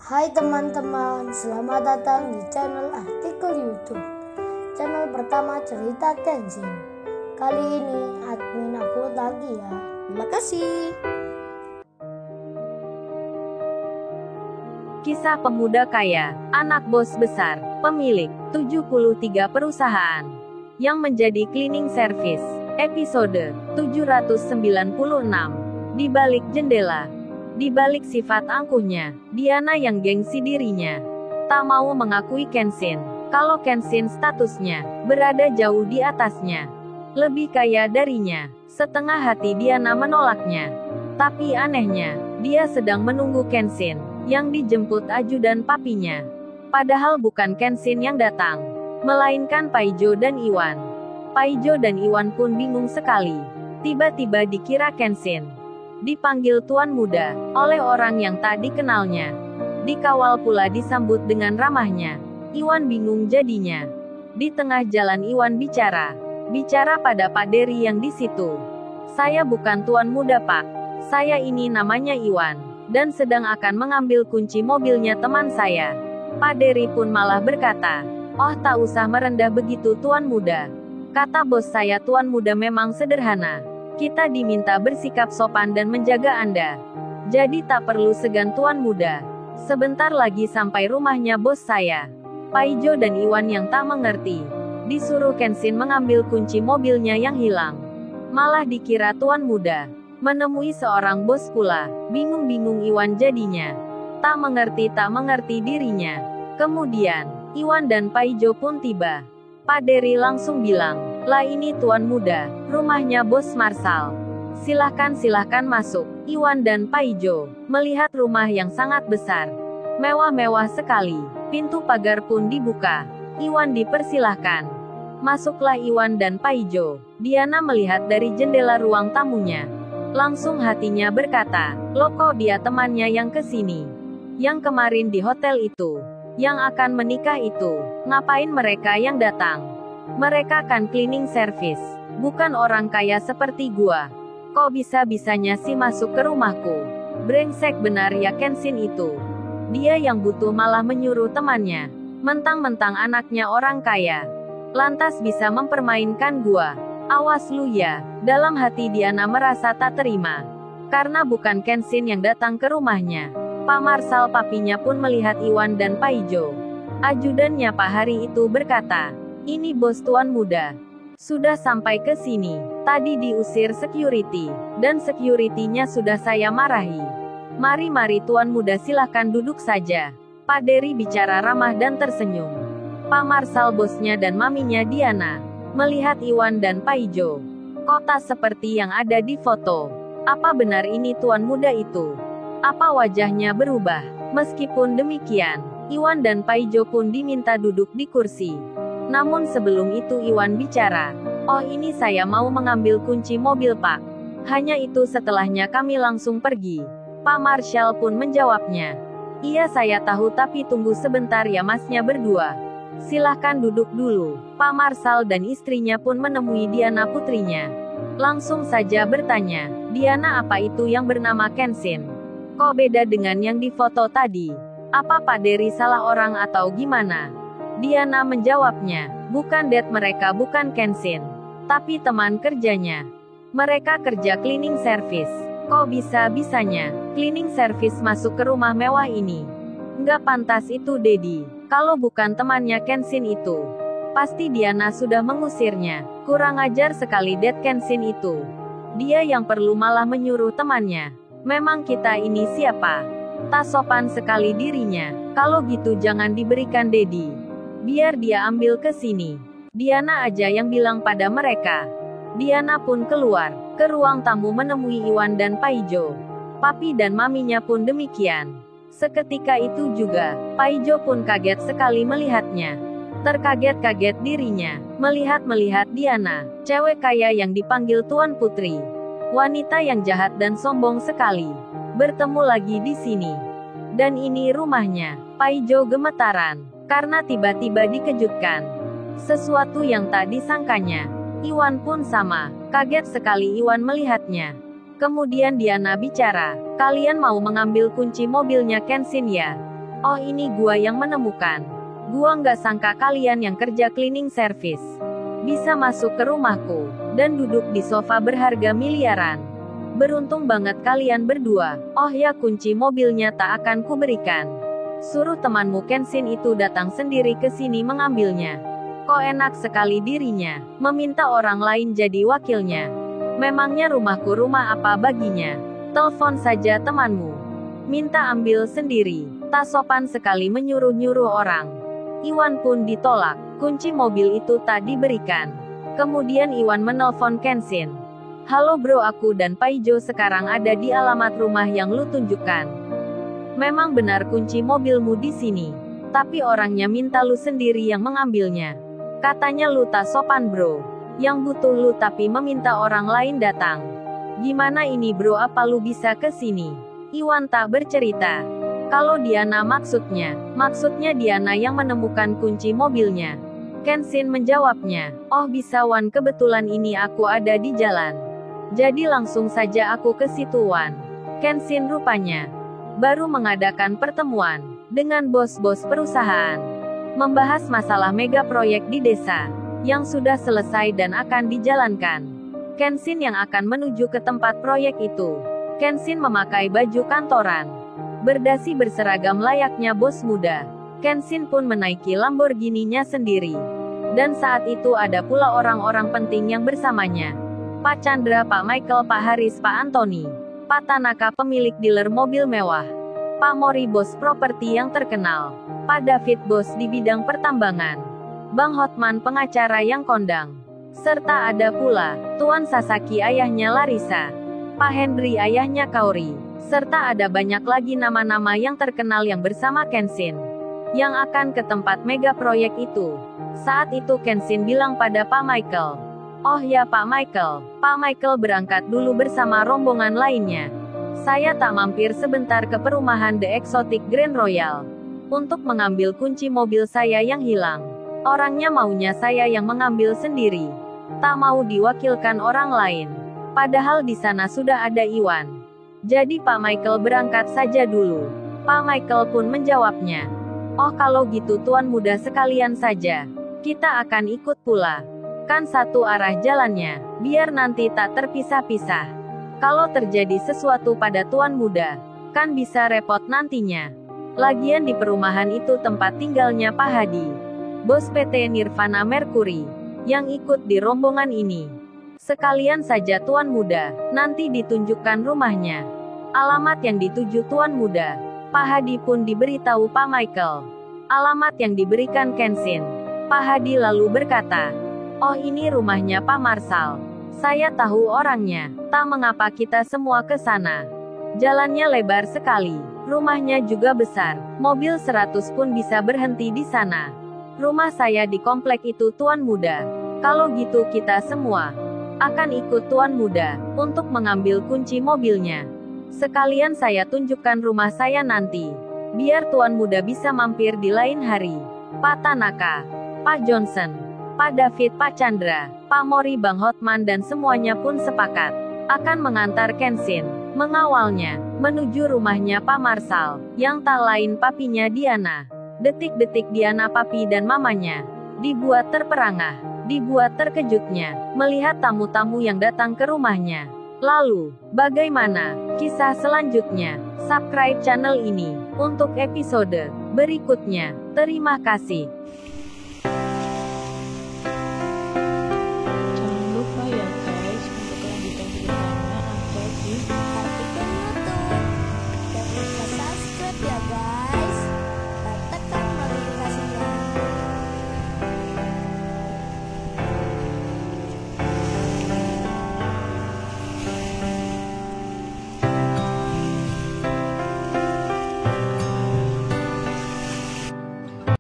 Hai teman-teman, selamat datang di channel Artikel YouTube. Channel pertama cerita Kenshin. Kali ini admin upload lagi ya. Terima kasih. Kisah pemuda kaya, anak bos besar, pemilik 73 perusahaan, yang menjadi cleaning service. Episode 796. Di balik jendela. Di balik sifat angkuhnya, Diana yang gengsi dirinya, tak mau mengakui Kenshin, kalau Kenshin statusnya berada jauh di atasnya, lebih kaya darinya. Setengah hati Diana menolaknya. Tapi anehnya, dia sedang menunggu Kenshin, yang dijemput ajudan papinya. Padahal bukan Kenshin yang datang, melainkan Paijo dan Iwan. Paijo dan Iwan pun bingung sekali. Tiba-tiba dikira Kenshin dipanggil Tuan Muda oleh orang yang tak dikenalnya. Dikawal pula disambut dengan ramahnya. Iwan bingung jadinya. Di tengah jalan Iwan bicara pada Pak Dery yang di situ. Saya bukan Tuan Muda Pak. Saya ini namanya Iwan, dan sedang akan mengambil kunci mobilnya teman saya. Pak Dery pun malah berkata, "Oh, tak usah merendah begitu Tuan Muda. Kata bos saya Tuan Muda memang sederhana. Kita diminta bersikap sopan dan menjaga Anda. Jadi tak perlu segan Tuan Muda. Sebentar lagi sampai rumahnya bos saya." Paijo dan Iwan yang tak mengerti, disuruh Kenshin mengambil kunci mobilnya yang hilang. Malah dikira Tuan Muda menemui seorang bos pula. Bingung-bingung Iwan jadinya. Tak mengerti dirinya. Kemudian, Iwan dan Paijo pun tiba. Pak Dery langsung bilang, "Lah ini Tuan Muda, rumahnya Bos Marshal. Silahkan masuk." Iwan dan Paijo melihat rumah yang sangat besar. Mewah-mewah sekali. Pintu pagar pun dibuka. Iwan dipersilahkan. Masuklah Iwan dan Paijo. Diana melihat dari jendela ruang tamunya. Langsung hatinya berkata, "Loh kok dia temannya yang kesini? Yang kemarin di hotel itu? Yang akan menikah itu? Ngapain mereka yang datang? Mereka kan cleaning service, bukan orang kaya seperti gua. Kok bisa-bisanya sih masuk ke rumahku? Brengsek benar ya Kenshin itu. Dia yang butuh malah menyuruh temannya. Mentang-mentang anaknya orang kaya, lantas bisa mempermainkan gua. Awas lu ya." Dalam hati Diana merasa tak terima. Karena bukan Kenshin yang datang ke rumahnya. Pak Marshal papinya pun melihat Iwan dan Paijo. Ajudannya Pak Hari itu berkata, "Ini bos Tuan Muda. Sudah sampai ke sini. Tadi diusir security, dan security-nya sudah saya marahi. Mari Tuan Muda silahkan duduk saja." Pak Dery bicara ramah dan tersenyum. Pak Marshal bosnya dan maminya Diana melihat Iwan dan Paijo. Kok tak seperti yang ada di foto? Apa benar ini Tuan Muda itu? Apa wajahnya berubah? Meskipun demikian, Iwan dan Paijo pun diminta duduk di kursi. Namun sebelum itu Iwan bicara, "Oh, ini saya mau mengambil kunci mobil Pak. Hanya itu setelahnya kami langsung pergi." Pak Marshal pun menjawabnya, "Iya saya tahu tapi tunggu sebentar ya masnya berdua. Silahkan duduk dulu." Pak Marshal dan istrinya pun menemui Diana putrinya. Langsung saja bertanya, "Diana apa itu yang bernama Kenshin? Kok beda dengan yang di foto tadi? Apa Pak Dery salah orang atau gimana?" Diana menjawabnya, "Bukan Dad, mereka bukan Kenshin. Tapi teman kerjanya. Mereka kerja cleaning service." "Kok bisa-bisanya cleaning service masuk ke rumah mewah ini? Nggak pantas itu Daddy. Kalau bukan temannya Kenshin itu, pasti Diana sudah mengusirnya. Kurang ajar sekali Dad Kenshin itu. Dia yang perlu malah menyuruh temannya. Memang kita ini siapa? Tak sopan sekali dirinya. Kalau gitu jangan diberikan Daddy. Biar dia ambil ke sini." Diana aja yang bilang pada mereka. Diana pun keluar ke ruang tamu menemui Iwan dan Paijo. Papi dan maminya pun demikian. Seketika itu juga, Paijo pun kaget sekali melihatnya. Terkaget-kaget dirinya melihat Diana, cewek kaya yang dipanggil Tuan Putri. Wanita yang jahat dan sombong sekali. Bertemu lagi di sini. Dan ini rumahnya. Paijo gemetaran, karena tiba-tiba dikejutkan. Sesuatu yang tak disangkanya. Iwan pun sama, kaget sekali Iwan melihatnya. Kemudian Diana bicara, "Kalian mau mengambil kunci mobilnya Kenshin ya? Oh, ini gua yang menemukan. Gua nggak sangka kalian yang kerja cleaning service bisa masuk ke rumahku dan duduk di sofa berharga miliaran. Beruntung banget kalian berdua. Oh ya, kunci mobilnya tak akan kuberikan. Suruh temanmu Kenshin itu datang sendiri ke sini mengambilnya. Kok enak sekali dirinya, meminta orang lain jadi wakilnya. Memangnya rumahku rumah apa baginya? Telepon saja temanmu. Minta ambil sendiri. Tak sopan sekali menyuruh-nyuruh orang. Iwan pun ditolak. Kunci mobil itu tak diberikan. Kemudian Iwan menelpon Kenshin. Halo bro, aku dan Paijo sekarang ada di alamat rumah yang lu tunjukkan. Memang benar kunci mobilmu di sini. Tapi orangnya minta lu sendiri yang mengambilnya. Katanya lu tak sopan bro. Yang butuh lu tapi meminta orang lain datang. Gimana ini bro, apa lu bisa ke sini? Iwan tak bercerita. Kalau Diana maksudnya Diana yang menemukan kunci mobilnya. Kenshin menjawabnya, oh bisa Wan, kebetulan ini aku ada di jalan. Jadi langsung saja aku ke situ Wan. Kenshin rupanya baru mengadakan pertemuan dengan bos-bos perusahaan. Membahas masalah mega proyek di desa yang sudah selesai dan akan dijalankan. Kenshin yang akan menuju ke tempat proyek itu. Kenshin memakai baju kantoran. Berdasi berseragam layaknya bos muda. Kenshin pun menaiki Lamborghini-nya sendiri. Dan saat itu ada pula orang-orang penting yang bersamanya. Pak Chandra, Pak Michael, Pak Haris, Pak Anthony, Pak Tanaka pemilik dealer mobil mewah, Pak Mori bos properti yang terkenal, Pak David bos di bidang pertambangan, Bang Hotman pengacara yang kondang. Serta ada pula Tuan Sasaki ayahnya Larissa, Pak Henry ayahnya Kaori. Serta ada banyak lagi nama-nama yang terkenal yang bersama Kenshin, yang akan ke tempat mega proyek itu. Saat itu Kenshin bilang pada Pak Michael, oh ya Pak Michael berangkat dulu bersama rombongan lainnya. Saya tak mampir sebentar ke perumahan The Exotic Grand Royal, untuk mengambil kunci mobil saya yang hilang. Orangnya maunya saya yang mengambil sendiri. Tak mau diwakilkan orang lain. Padahal di sana sudah ada Iwan. Jadi Pak Michael berangkat saja dulu. Pak Michael pun menjawabnya. Oh kalau gitu tuan muda sekalian saja. Kita akan ikut pula. Kan satu arah jalannya, biar nanti tak terpisah-pisah. Kalau terjadi sesuatu pada tuan muda, kan bisa repot nantinya. Lagian di perumahan itu tempat tinggalnya Pak Hadi, bos PT Nirvana Mercury, yang ikut di rombongan ini. Sekalian saja tuan muda, nanti ditunjukkan rumahnya. Alamat yang dituju tuan muda. Pak Hadi pun diberitahu Pak Michael. Alamat yang diberikan Kenshin. Pak Hadi lalu berkata, oh ini rumahnya Pak Marsal. Saya tahu orangnya. Tak mengapa kita semua ke sana. Jalannya lebar sekali. Rumahnya juga besar. Mobil 100 pun bisa berhenti di sana. Rumah saya di komplek itu tuan muda. Kalau gitu kita semua akan ikut tuan muda untuk mengambil kunci mobilnya. Sekalian saya tunjukkan rumah saya nanti. Biar tuan muda bisa mampir di lain hari. Pak Tanaka, Pak Johnson, Pak David, Pak Chandra, Pak Mori, Bang Hotman dan semuanya pun sepakat akan mengantar Kenshin, mengawalnya, menuju rumahnya Pak Marsal, yang tak lain papinya Diana. Detik-detik Diana, papi dan mamanya dibuat terperangah. Dibuat terkejutnya, melihat tamu-tamu yang datang ke rumahnya. Lalu, bagaimana kisah selanjutnya? Subscribe channel ini untuk episode berikutnya. Terima kasih.